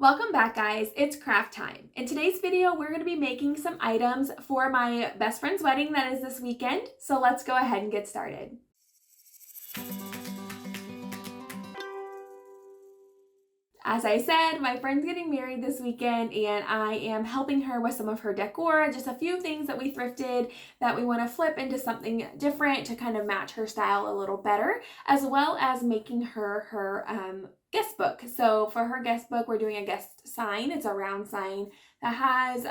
Welcome back, guys. It's craft time. In today's video, we're going to be making some items for my best friend's wedding that is this weekend. So let's go ahead and get started. As I said, my friend's getting married this weekend and I am helping her with some of her decor, just a few things that we thrifted that we want to flip into something different to kind of match her style a little better, as well as making her guest book. So for her guest book, we're doing a guest sign. It's a round sign that has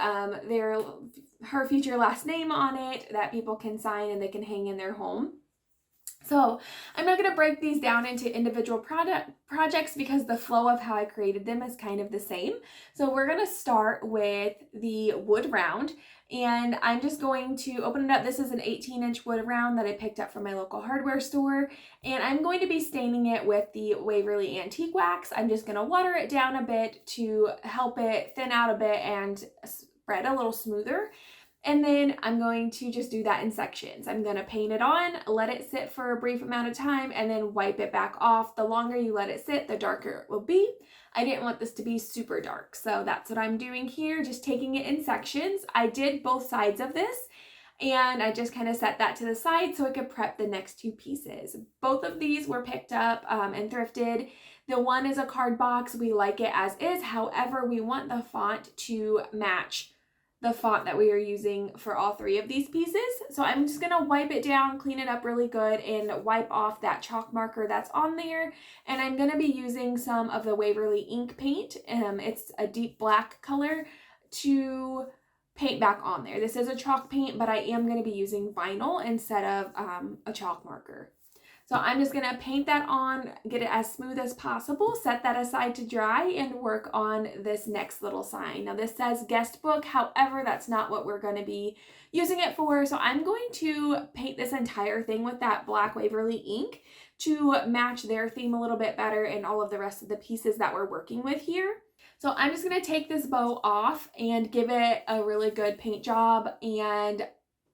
her future last name on it that people can sign and they can hang in their home. So I'm not going to break these down into individual projects because the flow of how I created them is kind of the same. So we're going to start with the wood round, and I'm just going to open it up. This is an 18-inch wood round that I picked up from my local hardware store, and I'm going to be staining it with the Waverly Antique Wax. I'm just going to water it down a bit to help it thin out a bit and spread a little smoother. And then I'm going to just do that in sections. I'm going to paint it on, let it sit for a brief amount of time, and then wipe it back off. The longer you let it sit, the darker it will be. I didn't want this to be super dark, so that's what I'm doing here, just taking it in sections. I did both sides of this, and I just kind of set that to the side so I could prep the next two pieces. Both of these were picked up and thrifted. The one is a card box. We like it as is. However, we want the font to match the font that we are using for all three of these pieces. So I'm just gonna wipe it down, clean it up really good, and wipe off that chalk marker that's on there. And I'm gonna be using some of the Waverly ink paint. It's a deep black color to paint back on there. This is a chalk paint, but I am gonna be using vinyl instead of a chalk marker. So I'm just going to paint that on, get it as smooth as possible, set that aside to dry, and work on this next little sign. Now this says guest book, however, that's not what we're going to be using it for. So I'm going to paint this entire thing with that black Waverly ink to match their theme a little bit better and all of the rest of the pieces that we're working with here. So I'm just going to take this bow off and give it a really good paint job, and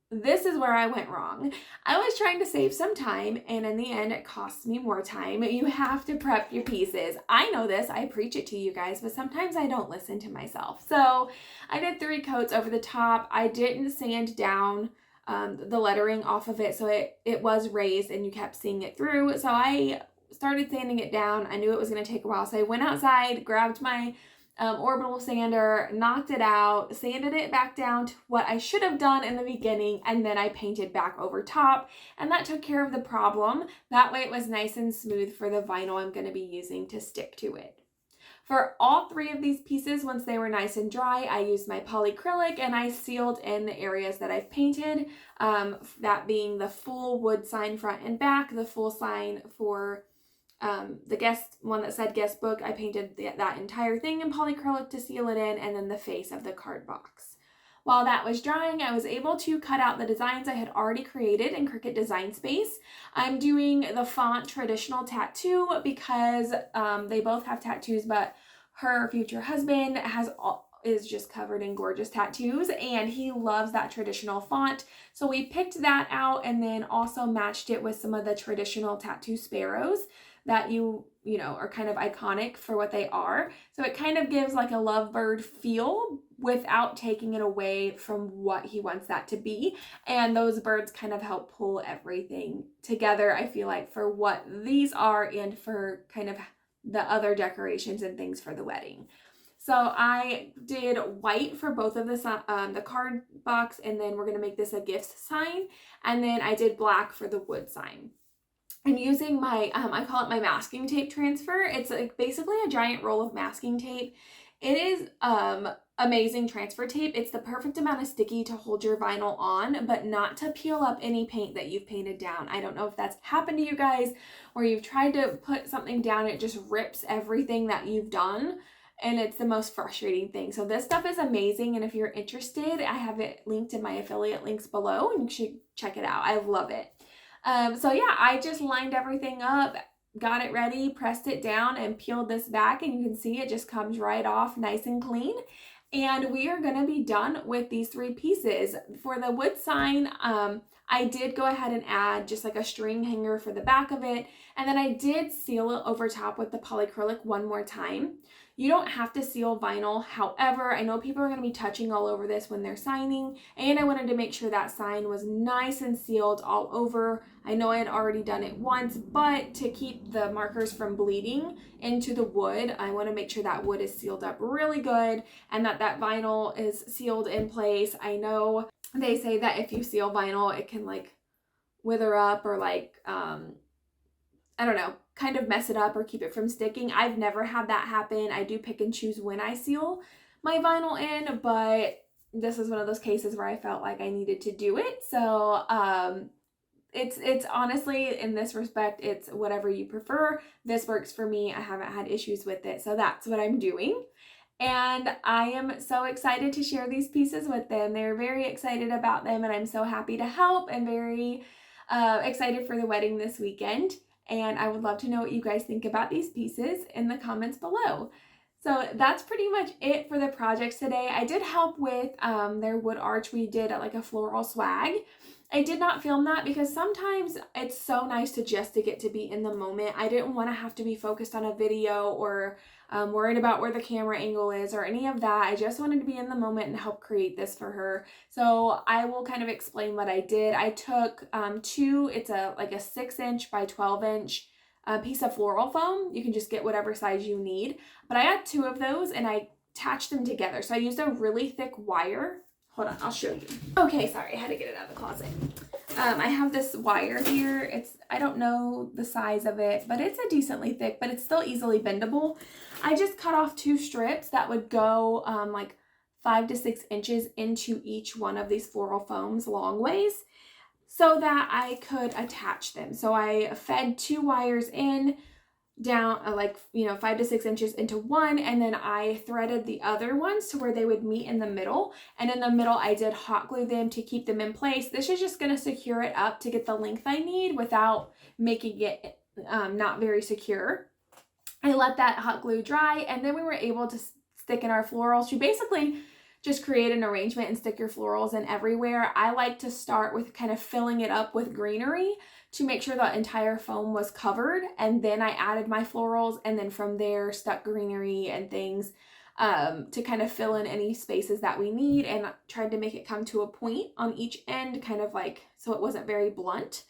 this is where I went wrong. I was trying to save some time, and in the end, it costs me more time. You have to prep your pieces. I know this, I preach it to you guys, but sometimes I don't listen to myself. So I did 3 coats over the top. I didn't sand down the lettering off of it, so it was raised and you kept seeing it through. So I started sanding it down. I knew it was going to take a while, so I went outside, grabbed my orbital sander, knocked it out, sanded it back down to what I should have done in the beginning, and then I painted back over top, and that took care of the problem. That way it was nice and smooth for the vinyl I'm going to be using to stick to it. For all 3 of these pieces, once they were nice and dry, I used my polyacrylic and I sealed in the areas that I've painted, that being the full wood sign front and back, the full sign for the guest one that said guest book. I painted that entire thing in polyacrylic to seal it in, and then the face of the card box. While that was drying, I was able to cut out the designs I had already created in Cricut Design Space. I'm doing the font traditional tattoo because they both have tattoos, but her future husband is just covered in gorgeous tattoos, and he loves that traditional font. So we picked that out and then also matched it with some of the traditional tattoo sparrows that you know are kind of iconic for what they are. So it kind of gives like a lovebird feel without taking it away from what he wants that to be. And those birds kind of help pull everything together, I feel like, for what these are and for kind of the other decorations and things for the wedding. So I did white for both of the card box, and then we're going to make this a gift sign. And then I did black for the wood sign. I'm using my, I call it my masking tape transfer. It's like basically a giant roll of masking tape. It is amazing transfer tape. It's the perfect amount of sticky to hold your vinyl on, but not to peel up any paint that you've painted down. I don't know if that's happened to you guys, where you've tried to put something down, it just rips everything that you've done. And it's the most frustrating thing. So this stuff is amazing. And if you're interested, I have it linked in my affiliate links below, and you should check it out. I love it. So yeah, I just lined everything up, got it ready, pressed it down, and peeled this back, and you can see it just comes right off nice and clean. And we are going to be done with these 3 pieces. For the wood sign, I did go ahead and add just like a string hanger for the back of it, and then I did seal it over top with the polyacrylic one more time. You don't have to seal vinyl. However, I know people are going to be touching all over this when they're signing, and I wanted to make sure that sign was nice and sealed all over. I know I had already done it once, but to keep the markers from bleeding into the wood, I want to make sure that wood is sealed up really good and that vinyl is sealed in place. I know they say that if you seal vinyl, it can like wither up or like, I don't know, kind of mess it up or keep it from sticking. I've never had that happen. I do pick and choose when I seal my vinyl in, but this is one of those cases where I felt like I needed to do it. So it's honestly, in this respect, it's whatever you prefer. This works for me. I haven't had issues with it, so that's what I'm doing. And I am so excited to share these pieces with them. They're very excited about them, and I'm so happy to help and very excited for the wedding this weekend. And I would love to know what you guys think about these pieces in the comments below. So that's pretty much it for the projects today. I did help with their wood arch. We did like a floral swag. I did not film that because sometimes it's so nice to get to be in the moment. I didn't want to have to be focused on a video or worried about where the camera angle is or any of that. I just wanted to be in the moment and help create this for her. So I will kind of explain what I did. I took it's like a 6-inch by 12-inch piece of floral foam. You can just get whatever size you need. But I had 2 of those and I attached them together. So I used a really thick wire. Hold on, I'll show you. Okay, sorry, I had to get it out of the closet. I have this wire here. I don't know the size of it, but it's a decently thick, but it's still easily bendable. I just cut off 2 strips that would go like 5 to 6 inches into each one of these floral foams long ways so that I could attach them. So I fed 2 wires in, down 5 to 6 inches into one, and then I threaded the other ones to where they would meet in the middle, and in the middle I did hot glue them to keep them in place. This is just going to secure it up to get the length I need without making it not very secure. I let that hot glue dry, and then we were able to stick in our florals. You basically just create an arrangement and stick your florals in everywhere. I like to start with kind of filling it up with greenery to make sure the entire foam was covered, and then I added my florals, and then from there stuck greenery and things to kind of fill in any spaces that we need, and tried to make it come to a point on each end, kind of like so it wasn't very blunt.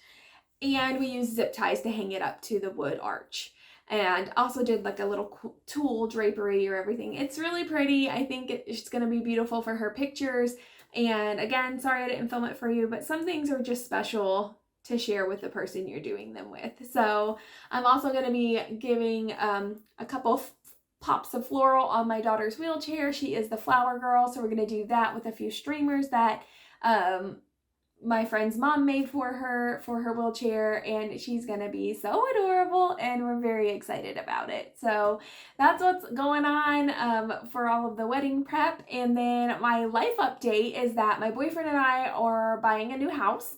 And we used zip ties to hang it up to the wood arch, and also did like a little tulle drapery or everything. It's really pretty. I think it's going to be beautiful for her pictures. And again, sorry I didn't film it for you, but some things are just special to share with the person you're doing them with. So I'm also going to be giving a couple pops of floral on my daughter's wheelchair. She is the flower girl, so we're going to do that with a few streamers that my friend's mom made for her wheelchair, and she's going to be so adorable, and we're very excited about it. So that's what's going on for all of the wedding prep. And then my life update is that my boyfriend and I are buying a new house,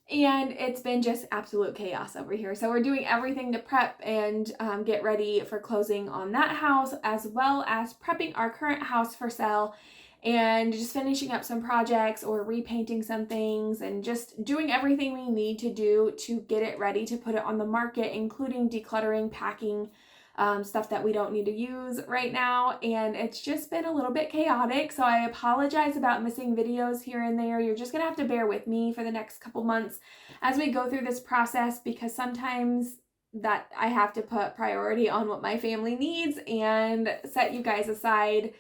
and it's been just absolute chaos over here. So we're doing everything to prep and get ready for closing on that house, as well as prepping our current house for sale, and just finishing up some projects or repainting some things, and just doing everything we need to do to get it ready to put it on the market, including decluttering, packing stuff that we don't need to use right now. And it's just been a little bit chaotic, so I apologize about missing videos here and there. You're just gonna have to bear with me for the next couple months as we go through this process, because sometimes that I have to put priority on what my family needs and set you guys aside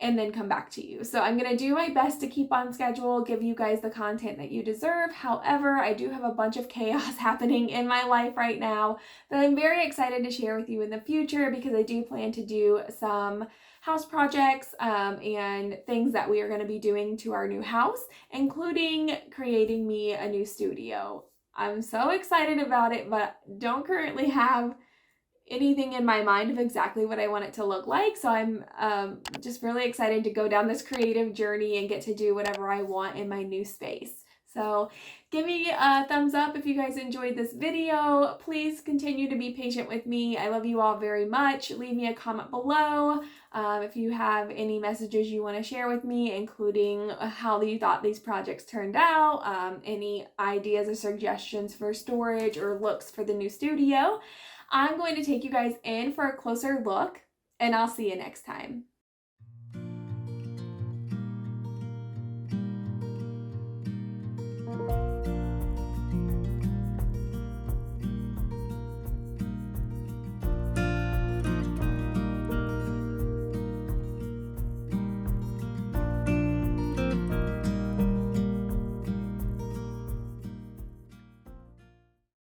and then come back to you. So I'm going to do my best to keep on schedule, give you guys the content that you deserve. However, I do have a bunch of chaos happening in my life right now that I'm very excited to share with you in the future, because I do plan to do some house projects and things that we are going to be doing to our new house, including creating me a new studio. I'm so excited about it, but don't currently have anything in my mind of exactly what I want it to look like. So I'm just really excited to go down this creative journey and get to do whatever I want in my new space. So give me a thumbs up if you guys enjoyed this video. Please continue to be patient with me. I love you all very much. Leave me a comment below if you have any messages you want to share with me, including how you thought these projects turned out, any ideas or suggestions for storage or looks for the new studio. I'm going to take you guys in for a closer look and I'll see you next time.